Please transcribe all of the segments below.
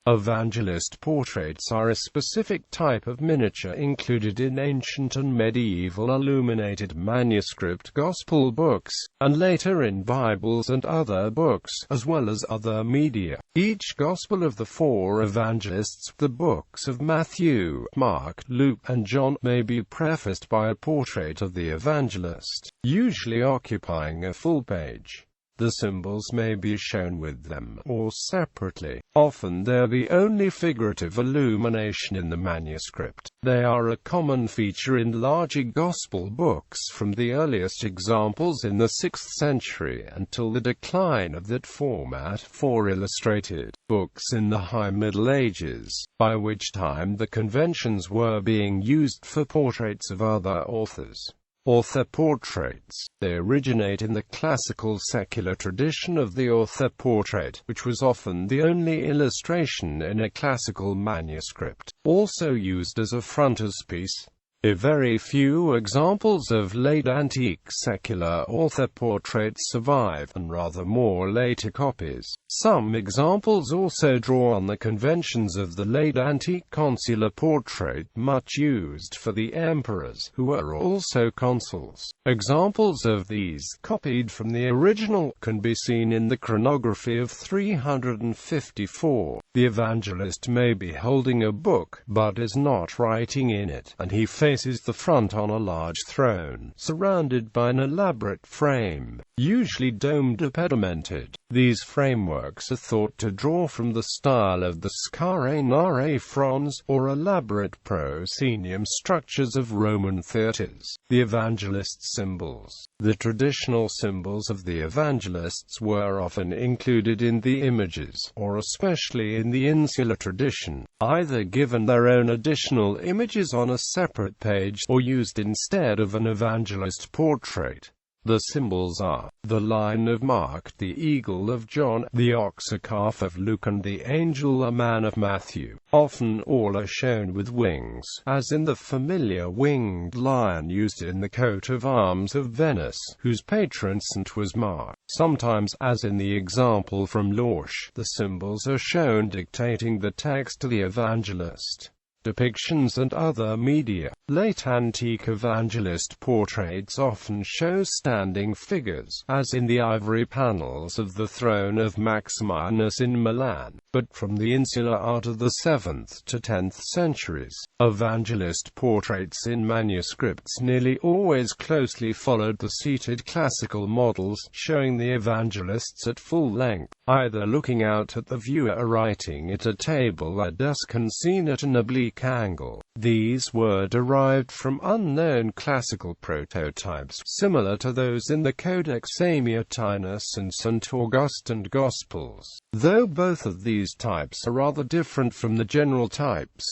Evangelist portraits are a specific type of miniature included in ancient and medieval illuminated manuscript gospel books, and later in Bibles and other books, as well as other media. Each Gospel of the four Evangelists, the books of Matthew, Mark, Luke, and John, may be prefaced by a portrait of the evangelist, usually occupying a full page. The symbols may be shown with them, or separately. Often they're the only figurative illumination in the manuscript. They are a common feature in larger gospel books from the earliest examples in the 6th century until the decline of that format for illustrated books in the High Middle Ages, by which time the conventions were being used for portraits of other authors. Author portraits. They originate in the classical secular tradition of the author portrait, which was often the only illustration in a classical manuscript, also used as a frontispiece. Very few examples of late antique secular author portraits survive, and rather more later copies. Some examples also draw on the conventions of the late antique consular portrait, much used for the emperors, who were also consuls. Examples of these, copied from the original, can be seen in the chronography of 354. The evangelist may be holding a book, but is not writing in it, and he faces the front on a large throne, surrounded by an elaborate frame, usually domed or pedimented. These frameworks are thought to draw from the style of the scarinare fronds, or elaborate proscenium structures of Roman theatres. The Evangelist Symbols. The traditional symbols of the Evangelists were often included in the images, or especially in the insular tradition, either given their own additional images on a separate page, or used instead of an evangelist portrait. The symbols are the lion of Mark, the eagle of John, the ox or calf of Luke, and the angel or man of Matthew. Often all are shown with wings, as in the familiar winged lion used in the coat of arms of Venice, whose patron saint was Mark. Sometimes, as in the example from Lorsch, the symbols are shown dictating the text to the evangelist. Depictions and other media. Late antique evangelist portraits often show standing figures, as in the ivory panels of the throne of Maximinus in Milan, but from the insular art of the 7th to 10th centuries. Evangelist portraits in manuscripts nearly always closely followed the seated classical models, showing the evangelists at full length, either looking out at the viewer or writing at a table or desk and seen at an oblique angle. These were derived from unknown classical prototypes, similar to those in the Codex Amiatinus and St. Augustine Gospels, though both of these types are rather different from the general types.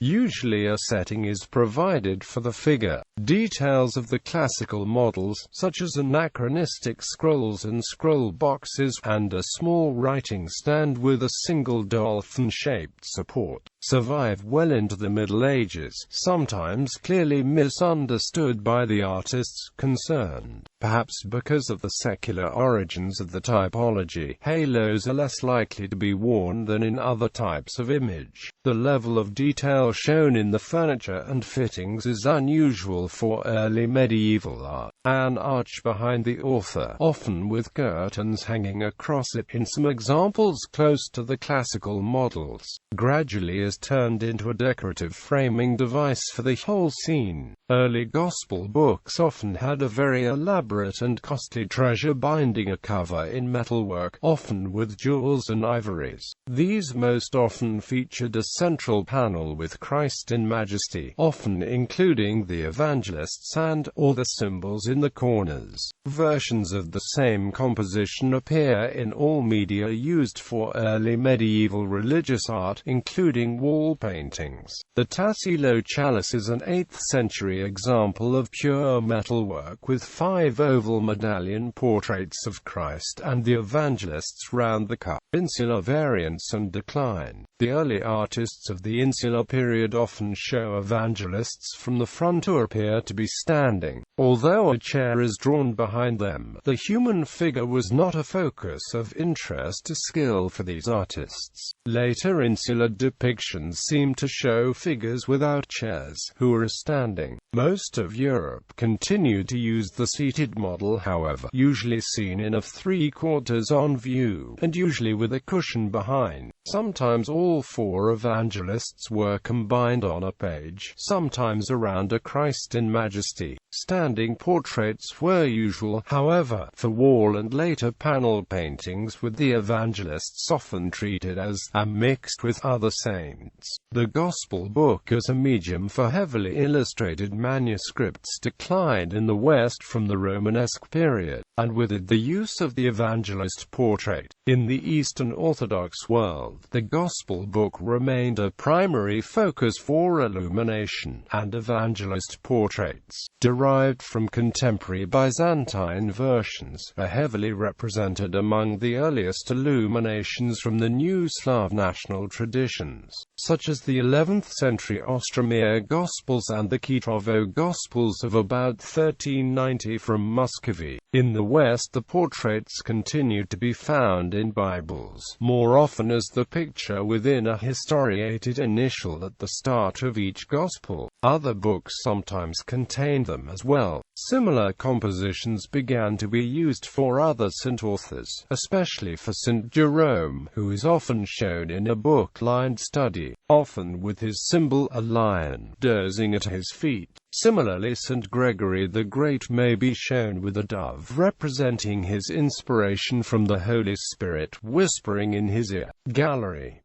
Usually a setting is provided for the figure. Details of the classical models, such as anachronistic scrolls and scroll boxes, and a small writing stand with a single dolphin-shaped support, survive well into the Middle Ages, sometimes clearly misunderstood by the artists concerned. Perhaps because of the secular origins of the typology, halos are less likely to be worn than in other types of image. The level of detail shown in the furniture and fittings is unusual for early medieval art. An arch behind the author, often with curtains hanging across it in some examples close to the classical models, gradually is turned into a decorative framing device for the whole scene. Early gospel books often had a very elaborate and costly treasure binding, a cover in metalwork, often with jewels and ivories. These most often featured a central panel with Christ in majesty, often including the evangelists and, or the symbols in the corners. Versions of the same composition appear in all media used for early medieval religious art, including wall paintings. The Tassel O Chalice is an 8th century example of pure metalwork with 5 oval medallion portraits of Christ and the evangelists round the cup. Insular variants and decline. The early artists of the insular period often show evangelists from the front or appear to be standing. Although a chair is drawn behind them, the human figure was not a focus of interest or skill for these artists. Later insular depictions seem to show figures without chairs, who are standing. Most of Europe continued to use the seated model, however, usually seen in of 3/4 on view, and usually with a cushion behind. Sometimes all four evangelists were combined on a page, sometimes around a Christ in majesty. Standing portraits were usual, however, for wall and later panel paintings, with the evangelists often treated as mixed with other saints. The Gospel book as a medium for heavily illustrated manuscripts declined in the West from the Romanesque period, and with it the use of the evangelist portrait. In the Eastern Orthodox world, the Gospel book remained a primary focus for illumination, and evangelist portraits, derived from contemporary Byzantine versions, are heavily represented among the earliest illuminations from the New Slav national traditions, such as the 11th century Ostromir Gospels and the Kitrovo Gospels of about 1390 from Muscovy. In the West, the portraits continued to be found in Bibles, more often as the picture within a historiated initial at the start of each Gospel. Other books sometimes contained them as well. Similar compositions began to be used for other Saint authors, especially for Saint Jerome, who is often shown in a book-lined study, often with his symbol, a lion, dozing at his feet. Similarly, Saint Gregory the Great may be shown with a dove, representing his inspiration from the Holy Spirit whispering in his ear. Gallery.